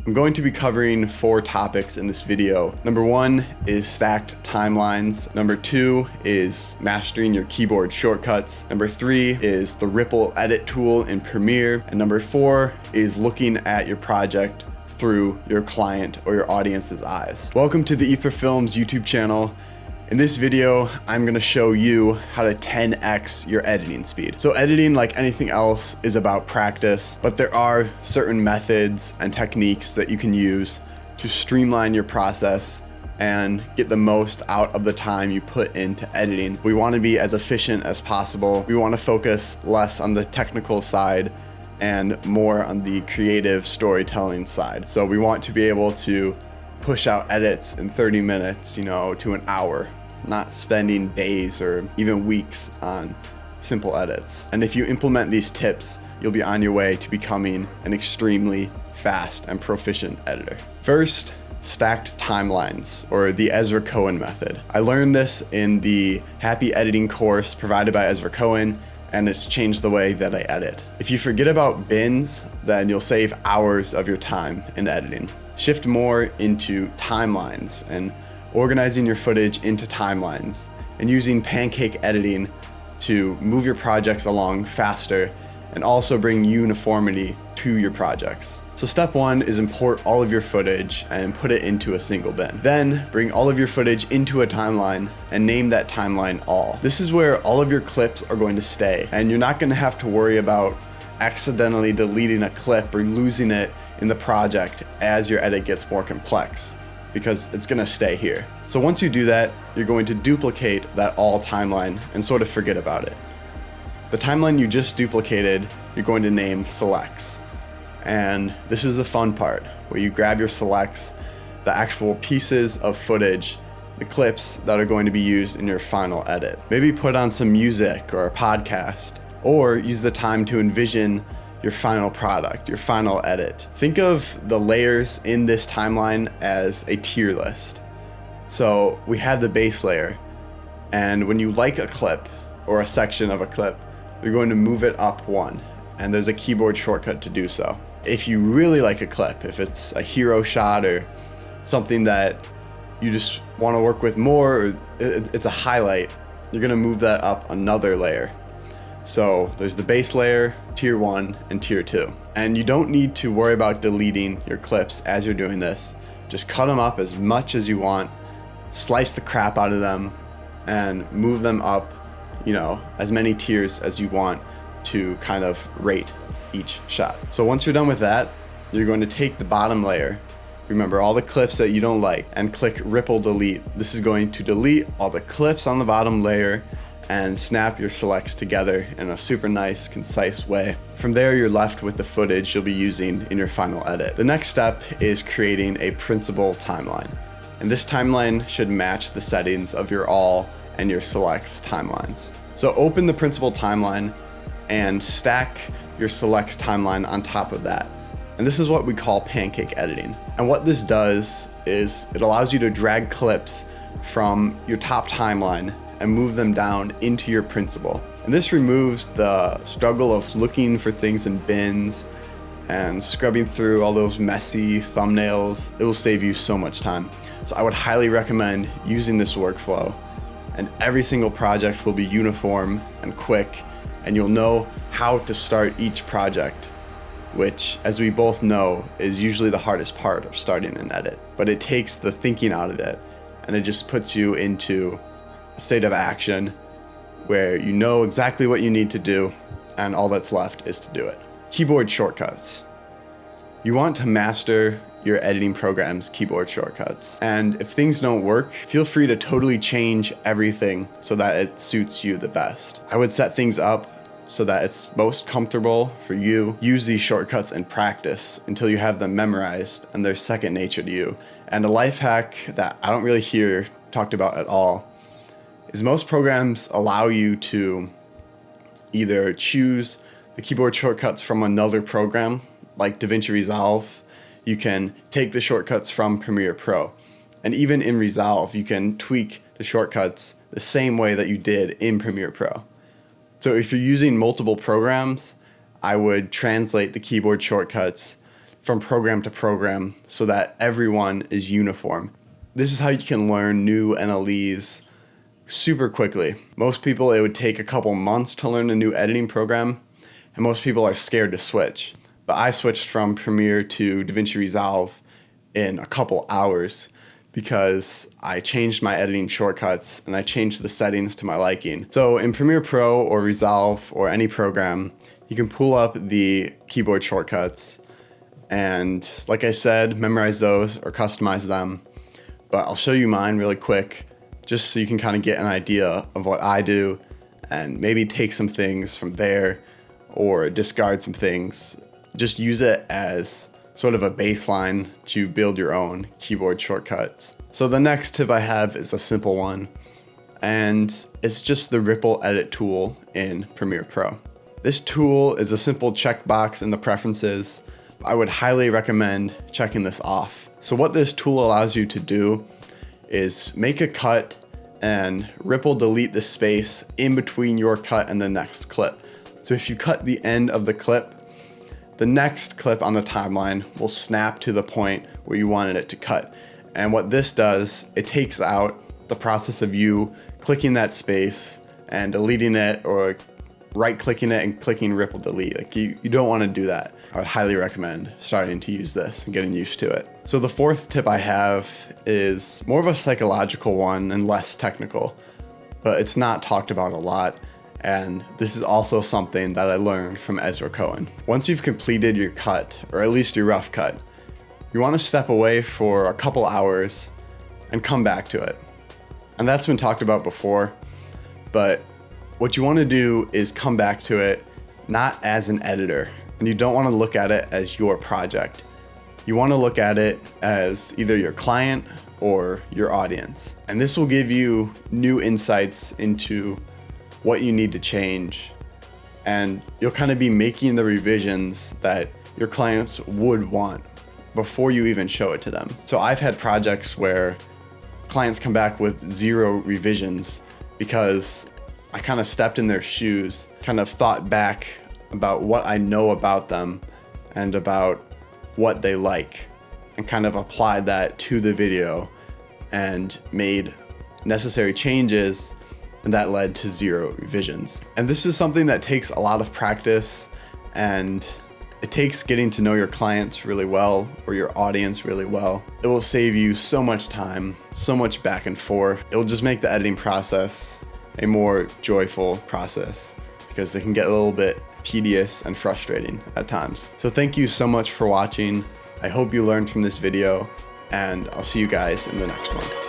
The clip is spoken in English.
I'm going to be covering 4 topics in this video. Number 1 is stacked timelines. Number 2 is mastering your keyboard shortcuts. Number 3 is the Ripple edit tool in Premiere. And number 4 is looking at your project through your client or your audience's eyes. Welcome to the AETHRA Films YouTube channel. In this video, I'm gonna show you how to 10x your editing speed. So editing, like anything else, is about practice, but there are certain methods and techniques that you can use to streamline your process and get the most out of the time you put into editing. We wanna be as efficient as possible. We wanna focus less on the technical side and more on the creative storytelling side. So we want to be able to push out edits in 30 minutes, to an hour, not spending days or even weeks on simple edits. And if you implement these tips, you'll be on your way to becoming an extremely fast and proficient editor. First, stacked timelines, or the Ezra Cohen method. I learned this in the Happy Editing course provided by Ezra Cohen, and it's changed the way that I edit. If you forget about bins, then you'll save hours of your time in editing. Shift more into timelines and organizing your footage into timelines and using pancake editing to move your projects along faster and also bring uniformity to your projects. So step 1 is import all of your footage and put it into a single bin. Then bring all of your footage into a timeline and name that timeline all. This is where all of your clips are going to stay, and you're not going to have to worry about accidentally deleting a clip or losing it in the project as your edit gets more complex, because it's going to stay here. So once you do that, you're going to duplicate that all timeline and sort of forget about it. The timeline you just duplicated, you're going to name selects. And this is the fun part, where you grab your selects, the actual pieces of footage, the clips that are going to be used in your final edit. Maybe put on some music or a podcast, or use the time to envision your final product, your final edit. Think of the layers in this timeline as a tier list. So we have the base layer, and when you like a clip or a section of a clip, you're going to move it up 1, and there's a keyboard shortcut to do so. If you really like a clip, if it's a hero shot or something that you just want to work with more, or it's a highlight, you're going to move that up another layer. So there's the base layer, tier 1, and tier 2. And you don't need to worry about deleting your clips as you're doing this. Just cut them up as much as you want, slice the crap out of them, and move them up, as many tiers as you want to kind of rate each shot. So once you're done with that, you're going to take the bottom layer, remember all the clips that you don't like, and click Ripple Delete. This is going to delete all the clips on the bottom layer and snap your selects together in a super nice, concise way. From there, you're left with the footage you'll be using in your final edit. The next step is creating a principal timeline. And this timeline should match the settings of your all and your selects timelines. So open the principal timeline and stack your selects timeline on top of that. And this is what we call pancake editing. And what this does is it allows you to drag clips from your top timeline and move them down into your principal. And this removes the struggle of looking for things in bins and scrubbing through all those messy thumbnails. It will save you so much time. So I would highly recommend using this workflow, and every single project will be uniform and quick, and you'll know how to start each project, which, as we both know, is usually the hardest part of starting an edit. But it takes the thinking out of it, and it just puts you into a state of action where you know exactly what you need to do, and all that's left is to do it. Keyboard shortcuts. You want to master your editing program's keyboard shortcuts. And if things don't work, feel free to totally change everything so that it suits you the best. I would set things up so that it's most comfortable for you. Use these shortcuts in practice until you have them memorized and they're second nature to you. And a life hack that I don't really hear talked about at all is most programs allow you to either choose the keyboard shortcuts from another program, like DaVinci Resolve. You can take the shortcuts from Premiere Pro. And even in Resolve, you can tweak the shortcuts the same way that you did in Premiere Pro. So if you're using multiple programs, I would translate the keyboard shortcuts from program to program so that everyone is uniform. This is how you can learn new NLEs super quickly. Most people, it would take a couple months to learn a new editing program, and most people are scared to switch. But I switched from Premiere to DaVinci Resolve in a couple hours because I changed my editing shortcuts and I changed the settings to my liking. So in Premiere Pro or Resolve or any program, you can pull up the keyboard shortcuts and, like I said, memorize those or customize them. But I'll show you mine really quick just so you can kind of get an idea of what I do and maybe take some things from there or discard some things. Just use it as sort of a baseline to build your own keyboard shortcuts. So the next tip I have is a simple one, and it's just the Ripple Edit tool in Premiere Pro. This tool is a simple checkbox in the preferences. I would highly recommend checking this off. So what this tool allows you to do is make a cut and Ripple delete the space in between your cut and the next clip. So if you cut the end of the clip, the next clip on the timeline will snap to the point where you wanted it to cut. And what this does, it takes out the process of you clicking that space and deleting it, or right-clicking it and clicking Ripple Delete. Like you don't want to do that. I would highly recommend starting to use this and getting used to it. So the fourth tip I have is more of a psychological one and less technical, but it's not talked about a lot. And this is also something that I learned from Ezra Cohen. Once you've completed your cut, or at least your rough cut, you want to step away for a couple hours and come back to it. And that's been talked about before, but what you want to do is come back to it not as an editor, and you don't want to look at it as your project. You want to look at it as either your client or your audience. And this will give you new insights into what you need to change, and you'll kind of be making the revisions that your clients would want before you even show it to them. So I've had projects where clients come back with 0 revisions because I kind of stepped in their shoes, kind of thought back about what I know about them and about what they like, and kind of applied that to the video and made necessary changes, and that led to 0 revisions. And this is something that takes a lot of practice, and it takes getting to know your clients really well, or your audience really well. It will save you so much time, so much back and forth. It will just make the editing process a more joyful process, because it can get a little bit tedious and frustrating at times. So thank you so much for watching. I hope you learned from this video, and I'll see you guys in the next one.